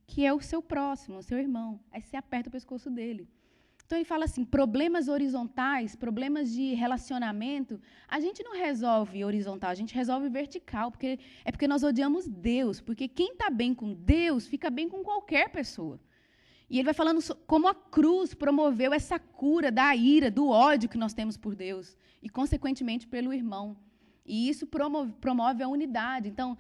que é o seu próximo, o seu irmão. Aí você aperta o pescoço dele. Então, ele fala assim, problemas horizontais, problemas de relacionamento, a gente não resolve horizontal, a gente resolve vertical, porque nós odiamos Deus, porque quem está bem com Deus fica bem com qualquer pessoa. E ele vai falando como a cruz promoveu essa cura da ira, do ódio que nós temos por Deus, e, consequentemente, pelo irmão. E isso promove a unidade. Então,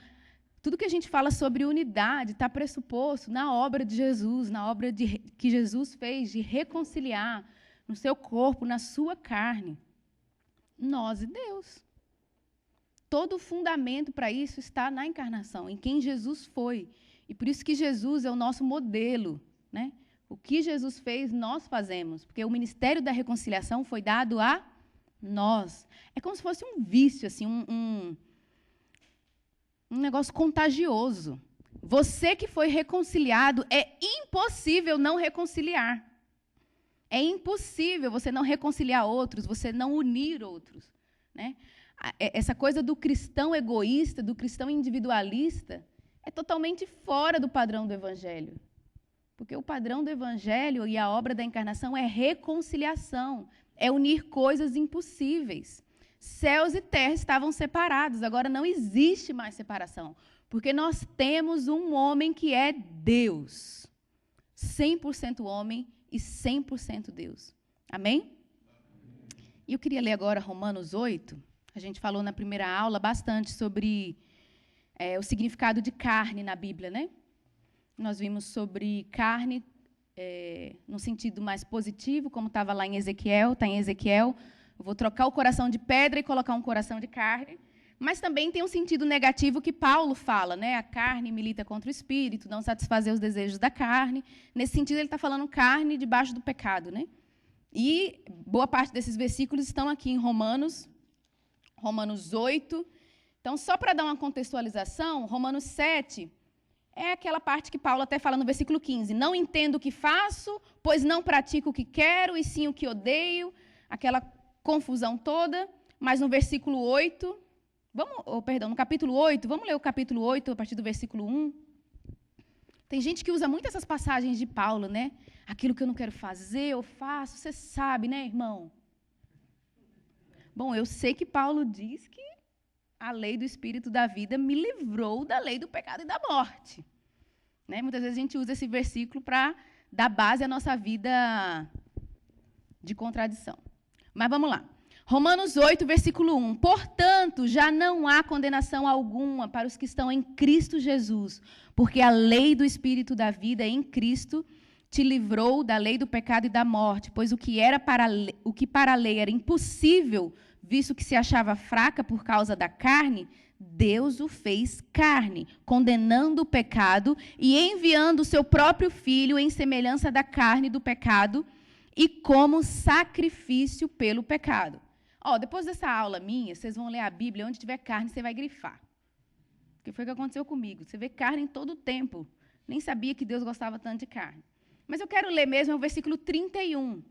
tudo que a gente fala sobre unidade está pressuposto na obra de Jesus, na obra que Jesus fez de reconciliar no seu corpo, na sua carne, nós e Deus. Todo o fundamento para isso está na encarnação, em quem Jesus foi. E por isso que Jesus é o nosso modelo, né? O que Jesus fez, nós fazemos, porque o ministério da reconciliação foi dado a nós. É como se fosse um vício, assim, um negócio contagioso. Você que foi reconciliado, é impossível não reconciliar. É impossível você não reconciliar outros, você não unir outros, né? Essa coisa do cristão egoísta, do cristão individualista, é totalmente fora do padrão do Evangelho. Porque o padrão do Evangelho e a obra da encarnação é reconciliação, é unir coisas impossíveis. Céus e terra estavam separados, agora não existe mais separação, porque nós temos um homem que é Deus, 100% homem e 100% Deus. Amém? E eu queria ler agora Romanos 8. A gente falou na primeira aula bastante sobre o significado de carne na Bíblia, né? Nós vimos sobre carne no sentido mais positivo, como estava lá em Ezequiel, está em Ezequiel. Eu vou trocar o coração de pedra e colocar um coração de carne. Mas também tem um sentido negativo que Paulo fala, né? A carne milita contra o espírito, não satisfazer os desejos da carne. Nesse sentido, ele está falando carne debaixo do pecado, né? E boa parte desses versículos estão aqui em Romanos 8. Então, só para dar uma contextualização, Romanos 7 é aquela parte que Paulo até fala no versículo 15. Não entendo o que faço, pois não pratico o que quero, e sim o que odeio. Aquela confusão toda. Mas no versículo 8... no capítulo 8, vamos ler o capítulo 8, a partir do versículo 1. Tem gente que usa muito essas passagens de Paulo, né? Aquilo que eu não quero fazer, eu faço. Você sabe, né, irmão? Bom, eu sei que Paulo diz que a lei do Espírito da vida me livrou da lei do pecado e da morte. Né? Muitas vezes a gente usa esse versículo para dar base à nossa vida de contradição. Mas vamos lá. Romanos 8, versículo 1. Portanto, já não há condenação alguma para os que estão em Cristo Jesus, porque a lei do Espírito da vida em Cristo te livrou da lei do pecado e da morte, pois o que para a lei era impossível, visto que se achava fraca por causa da carne, Deus o fez carne, condenando o pecado e enviando o seu próprio Filho em semelhança da carne do pecado e como sacrifício pelo pecado. Depois dessa aula minha, vocês vão ler a Bíblia, onde tiver carne, você vai grifar. Porque foi o que aconteceu comigo. Você vê carne em todo o tempo. Nem sabia que Deus gostava tanto de carne. Mas eu quero ler mesmo o versículo 31.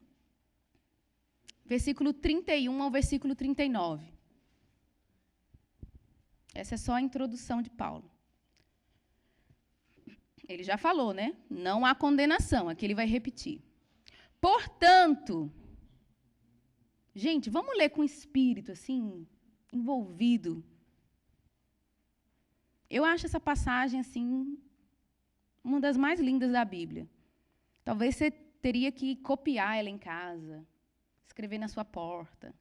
Versículo 31 ao versículo 39. Essa é só a introdução de Paulo. Ele já falou, né? Não há condenação. Aqui ele vai repetir. Portanto... Gente, vamos ler com o espírito, assim, envolvido. Eu acho essa passagem, assim, uma das mais lindas da Bíblia. Talvez você teria que copiar ela em casa, escrever na sua porta,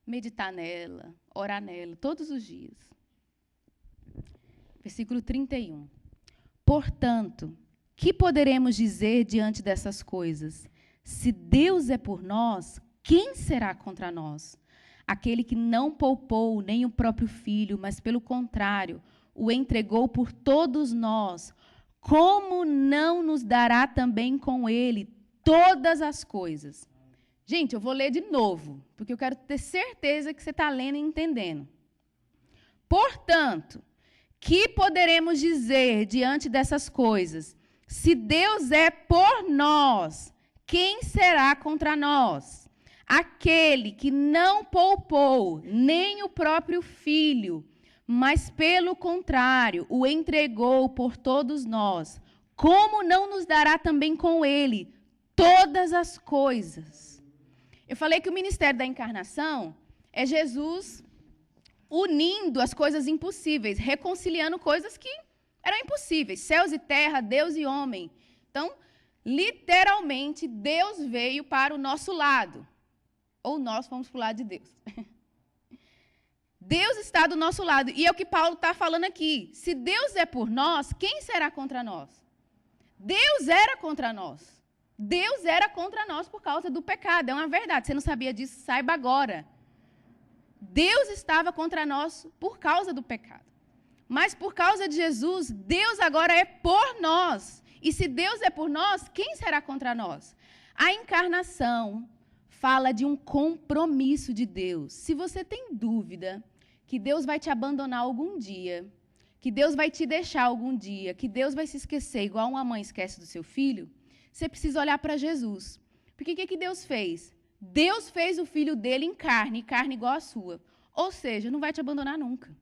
meditar nela, orar nela, todos os dias. Versículo 31. Portanto, que poderemos dizer diante dessas coisas? Se Deus é por nós, quem será contra nós? Aquele que não poupou nem o próprio filho, mas, pelo contrário, o entregou por todos nós, como não nos dará também com ele todas as coisas? Gente, eu vou ler de novo, porque eu quero ter certeza que você está lendo e entendendo. Portanto, que poderemos dizer diante dessas coisas? Se Deus é por nós, quem será contra nós? Aquele que não poupou nem o próprio filho, mas, pelo contrário, o entregou por todos nós, como não nos dará também com ele todas as coisas? Eu falei que o ministério da encarnação é Jesus unindo as coisas impossíveis, reconciliando coisas que eram impossíveis, céus e terra, Deus e homem. Então, literalmente, Deus veio para o nosso lado. Ou nós fomos para o lado de Deus. Deus está do nosso lado. E é o que Paulo está falando aqui. Se Deus é por nós, quem será contra nós? Deus era contra nós. Deus era contra nós por causa do pecado. É uma verdade. Você não sabia disso? Saiba agora. Deus estava contra nós por causa do pecado. Mas por causa de Jesus, Deus agora é por nós. E se Deus é por nós, quem será contra nós? A encarnação fala de um compromisso de Deus. Se você tem dúvida que Deus vai te abandonar algum dia, que Deus vai te deixar algum dia, que Deus vai se esquecer igual uma mãe esquece do seu filho, você precisa olhar para Jesus. Porque o que Deus fez? Deus fez o filho dele em carne igual a sua. Ou seja, não vai te abandonar nunca.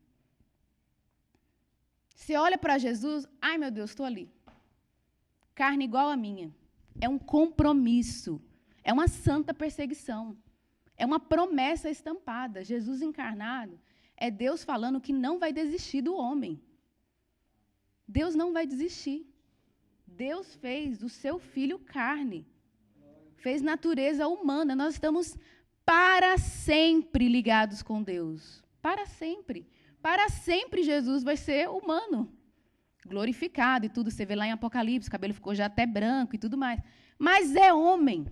Você olha para Jesus, ai meu Deus, estou ali. Carne igual a minha. É um compromisso. É uma santa perseguição. É uma promessa estampada. Jesus encarnado é Deus falando que não vai desistir do homem. Deus não vai desistir. Deus fez do seu filho carne. Fez natureza humana. Nós estamos para sempre ligados com Deus. Para sempre. Para sempre Jesus vai ser humano. Glorificado e tudo. Você vê lá em Apocalipse, o cabelo ficou já até branco e tudo mais. Mas é homem.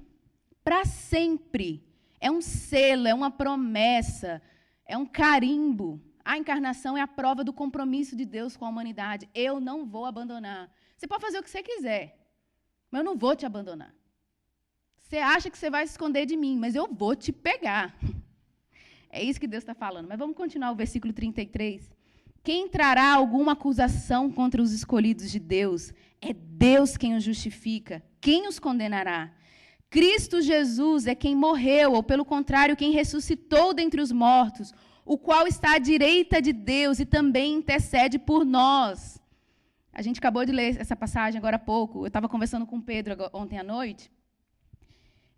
Para sempre. É um selo, é uma promessa, é um carimbo. A encarnação é a prova do compromisso de Deus com a humanidade. Eu não vou abandonar. Você pode fazer o que você quiser, mas eu não vou te abandonar. Você acha que você vai se esconder de mim, mas eu vou te pegar. É isso que Deus está falando. Mas vamos continuar o versículo 33. Quem trará alguma acusação contra os escolhidos de Deus? É Deus quem os justifica. Quem os condenará? Cristo Jesus é quem morreu, ou pelo contrário, quem ressuscitou dentre os mortos, o qual está à direita de Deus e também intercede por nós. A gente acabou de ler essa passagem agora há pouco. Eu estava conversando com o Pedro ontem à noite.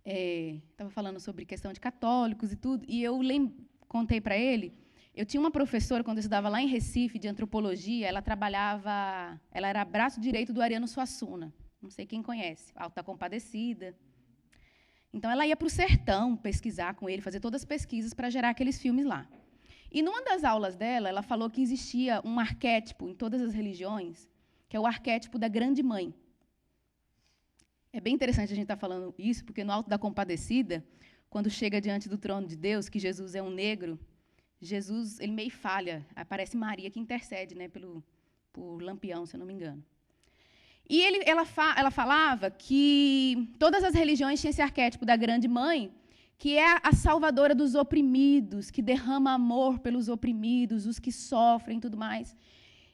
Estava falando sobre questão de católicos e tudo, e eu contei para ele, eu tinha uma professora, quando eu estudava lá em Recife, de antropologia, ela era braço direito do Ariano Suassuna, não sei quem conhece, Alta Compadecida. Então, ela ia para o sertão pesquisar com ele, fazer todas as pesquisas para gerar aqueles filmes lá. E, numa das aulas dela, ela falou que existia um arquétipo em todas as religiões, que é o arquétipo da grande mãe. É bem interessante a gente estar falando isso, porque no Alto da Compadecida, quando chega diante do trono de Deus, que Jesus é um negro, Jesus ele meio falha, aparece Maria que intercede, né, por Lampião, se eu não me engano. E ela falava que todas as religiões tinham esse arquétipo da grande mãe, que é a salvadora dos oprimidos, que derrama amor pelos oprimidos, os que sofrem e tudo mais.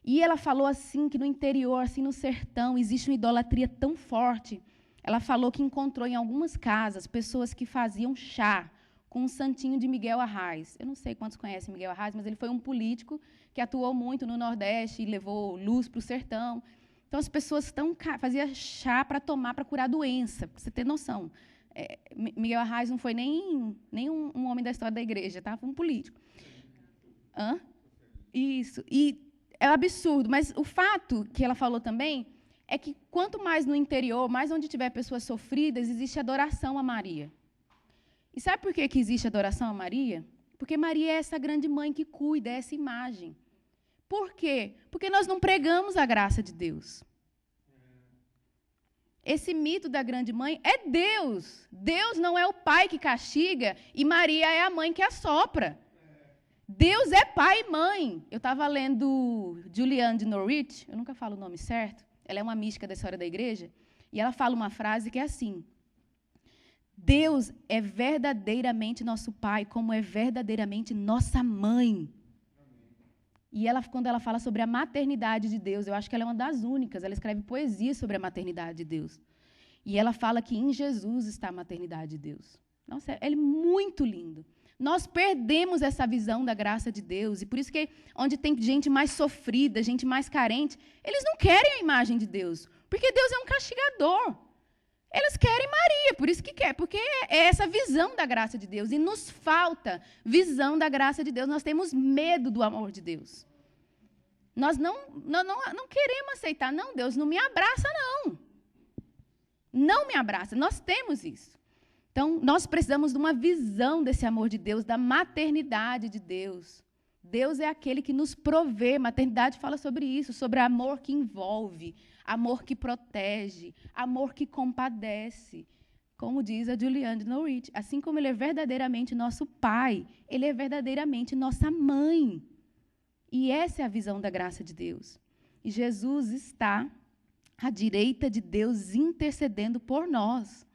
E ela falou assim que no interior, assim no sertão, existe uma idolatria tão forte. Ela falou que encontrou em algumas casas pessoas que faziam chá com um santinho de Miguel Arraes. Eu não sei quantos conhecem Miguel Arraes, mas ele foi um político que atuou muito no Nordeste e levou luz para o sertão. Então, as pessoas faziam chá para tomar, para curar doença, para você ter noção. Miguel Arraes não foi nem um homem da história da igreja, tá? Foi um político. Hã? Isso. E é absurdo, mas o fato que ela falou também é que quanto mais no interior, mais onde tiver pessoas sofridas, existe adoração a Maria. E sabe por que existe adoração a Maria? Porque Maria é essa grande mãe que cuida, é essa imagem. Por quê? Porque nós não pregamos a graça de Deus. Esse mito da grande mãe é Deus. Deus não é o pai que castiga e Maria é a mãe que assopra. Deus é pai e mãe. Eu estava lendo Juliane de Norwich, eu nunca falo o nome certo, ela é uma mística da história da igreja, e ela fala uma frase que é assim: Deus é verdadeiramente nosso pai, como é verdadeiramente nossa mãe. E quando ela fala sobre a maternidade de Deus, eu acho que ela é uma das únicas, ela escreve poesia sobre a maternidade de Deus. E ela fala que em Jesus está a maternidade de Deus. Nossa, é muito lindo. Nós perdemos essa visão da graça de Deus, e por isso que onde tem gente mais sofrida, gente mais carente, eles não querem a imagem de Deus, porque Deus é um castigador. Eles querem Maria, por isso que quer, porque é essa visão da graça de Deus. E nos falta visão da graça de Deus. Nós temos medo do amor de Deus. Nós não queremos aceitar. Não, Deus não me abraça, não. Não me abraça. Nós temos isso. Então, nós precisamos de uma visão desse amor de Deus, da maternidade de Deus. Deus é aquele que nos provê. Maternidade fala sobre isso, sobre amor que envolve, amor que protege, amor que compadece. Como diz a Juliane de Norwich, assim como ele é verdadeiramente nosso pai, ele é verdadeiramente nossa mãe. E essa é a visão da graça de Deus. E Jesus está à direita de Deus intercedendo por nós.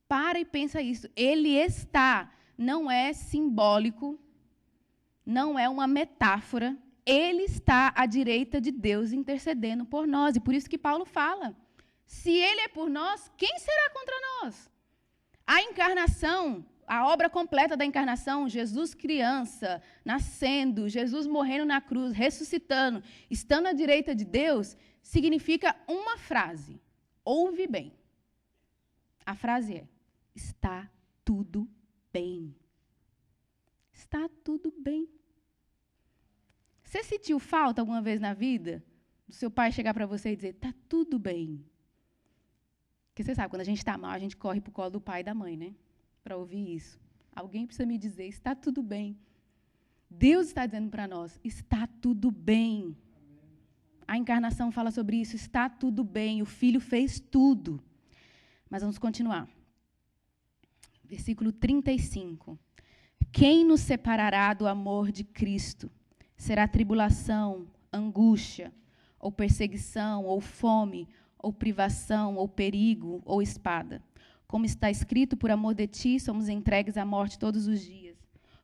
Para e pensa isso. Ele está, não é simbólico, não é uma metáfora. Ele está à direita de Deus intercedendo por nós. E por isso que Paulo fala, se ele é por nós, quem será contra nós? A encarnação, a obra completa da encarnação, Jesus criança, nascendo, Jesus morrendo na cruz, ressuscitando, estando à direita de Deus, significa uma frase. Ouve bem. A frase é: está tudo bem. Está tudo bem. Você sentiu falta alguma vez na vida do seu pai chegar para você e dizer: está tudo bem? Porque você sabe, quando a gente está mal, a gente corre para o colo do pai e da mãe, né? Para ouvir isso. Alguém precisa me dizer: está tudo bem. Deus está dizendo para nós: está tudo bem. A encarnação fala sobre isso: está tudo bem. O Filho fez tudo. Mas vamos continuar. Versículo 35. Quem nos separará do amor de Cristo? Será tribulação, angústia, ou perseguição, ou fome, ou privação, ou perigo, ou espada? Como está escrito: por amor de ti, somos entregues à morte todos os dias.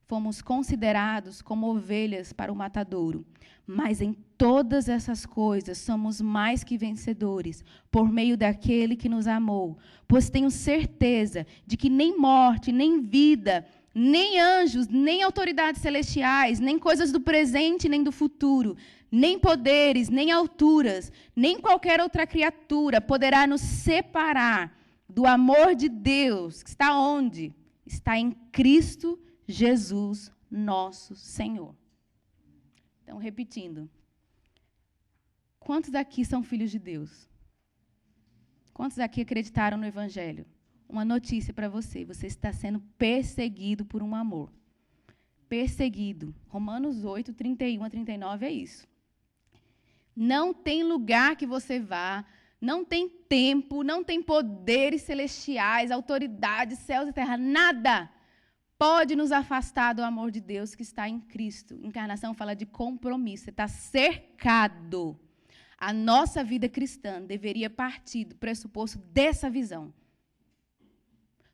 Fomos considerados como ovelhas para o matadouro. Mas em todas essas coisas somos mais que vencedores, por meio daquele que nos amou. Pois tenho certeza de que nem morte, nem vida, nem anjos, nem autoridades celestiais, nem coisas do presente, nem do futuro, nem poderes, nem alturas, nem qualquer outra criatura poderá nos separar do amor de Deus, que está onde? Está em Cristo Jesus, nosso Senhor. Então, repetindo. Quantos daqui são filhos de Deus? Quantos daqui acreditaram no Evangelho? Uma notícia para você: você está sendo perseguido por um amor. Perseguido. Romanos 8, 31 a 39 é isso. Não tem lugar que você vá, não tem tempo, não tem poderes celestiais, autoridades, céus e terra, nada pode nos afastar do amor de Deus que está em Cristo. Encarnação fala de compromisso. Você está cercado. A nossa vida cristã deveria partir do pressuposto dessa visão.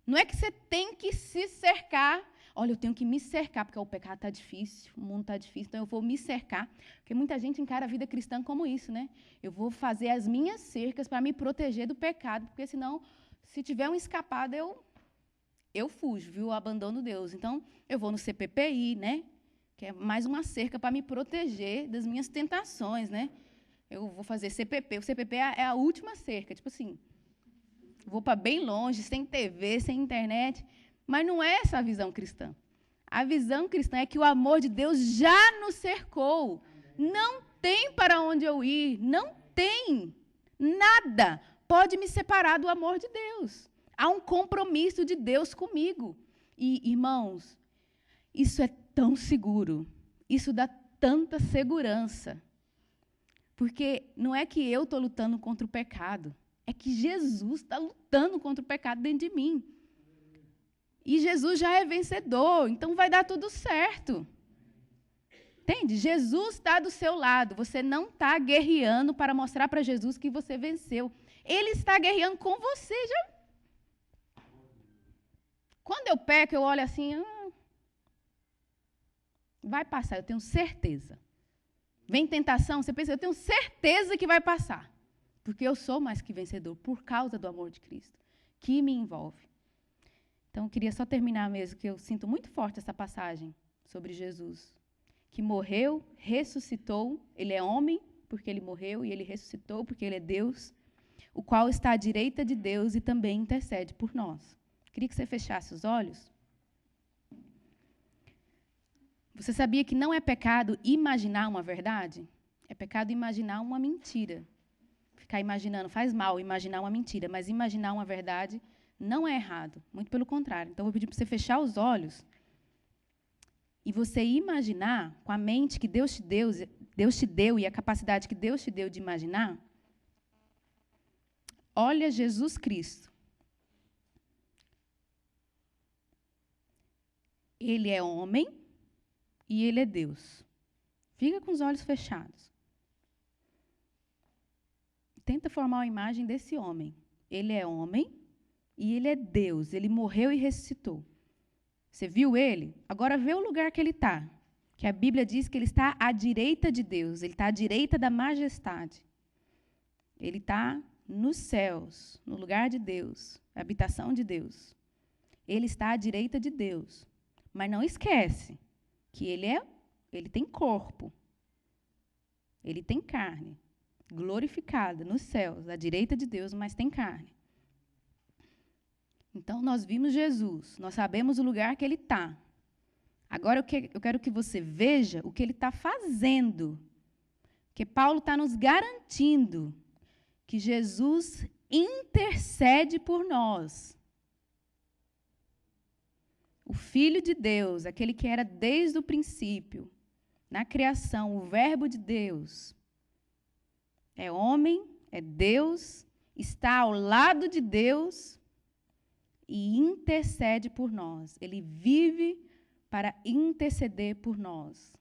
Não é que você tem que se cercar. Olha, eu tenho que me cercar, porque o pecado está difícil, o mundo está difícil, então eu vou me cercar. Porque muita gente encara a vida cristã como isso, né? Eu vou fazer as minhas cercas para me proteger do pecado, porque senão, se tiver um escapado, eu fujo, viu? Eu abandono Deus. Então, eu vou no CPPI, né? Que é mais uma cerca para me proteger das minhas tentações, né? Eu vou fazer CPP. O CPP é a última cerca. Tipo assim, vou para bem longe, sem TV, sem internet. Mas não é essa a visão cristã. A visão cristã é que o amor de Deus já nos cercou. Não tem para onde eu ir. Não tem. Nada pode me separar do amor de Deus. Há um compromisso de Deus comigo. E, irmãos, isso é tão seguro. Isso dá tanta segurança. Porque não é que eu estou lutando contra o pecado. É que Jesus está lutando contra o pecado dentro de mim. E Jesus já é vencedor. Então vai dar tudo certo. Entende? Jesus está do seu lado. Você não está guerreando para mostrar para Jesus que você venceu. Ele está guerreando com você. Já. Quando eu peco, eu olho assim, vai passar, eu tenho certeza. Vem tentação, você pensa, eu tenho certeza que vai passar. Porque eu sou mais que vencedor, por causa do amor de Cristo, que me envolve. Então, eu queria só terminar mesmo, que eu sinto muito forte essa passagem sobre Jesus, que morreu, ressuscitou, ele é homem, porque ele morreu, e ele ressuscitou, porque ele é Deus, o qual está à direita de Deus e também intercede por nós. Queria que você fechasse os olhos. Você sabia que não é pecado imaginar uma verdade? É pecado imaginar uma mentira. Ficar imaginando, faz mal imaginar uma mentira, mas imaginar uma verdade não é errado. Muito pelo contrário. Então, eu vou pedir para você fechar os olhos e você imaginar, com a mente que Deus te deu e a capacidade que Deus te deu de imaginar, olha Jesus Cristo. Ele é homem e ele é Deus. Fica com os olhos fechados. Tenta formar uma imagem desse homem. Ele é homem e ele é Deus. Ele morreu e ressuscitou. Você viu ele? Agora vê o lugar que ele está. Que a Bíblia diz que ele está à direita de Deus. Ele está à direita da majestade. Ele está nos céus, no lugar de Deus, a habitação de Deus. Ele está à direita de Deus. Mas não esquece que ele tem corpo. Ele tem carne, glorificada nos céus, à direita de Deus, mas tem carne. Então, nós vimos Jesus, nós sabemos o lugar que ele está. Agora, eu quero que você veja o que ele está fazendo. Porque Paulo está nos garantindo que Jesus intercede por nós. O Filho de Deus, aquele que era desde o princípio, na criação, o Verbo de Deus, é homem, é Deus, está ao lado de Deus e intercede por nós. Ele vive para interceder por nós.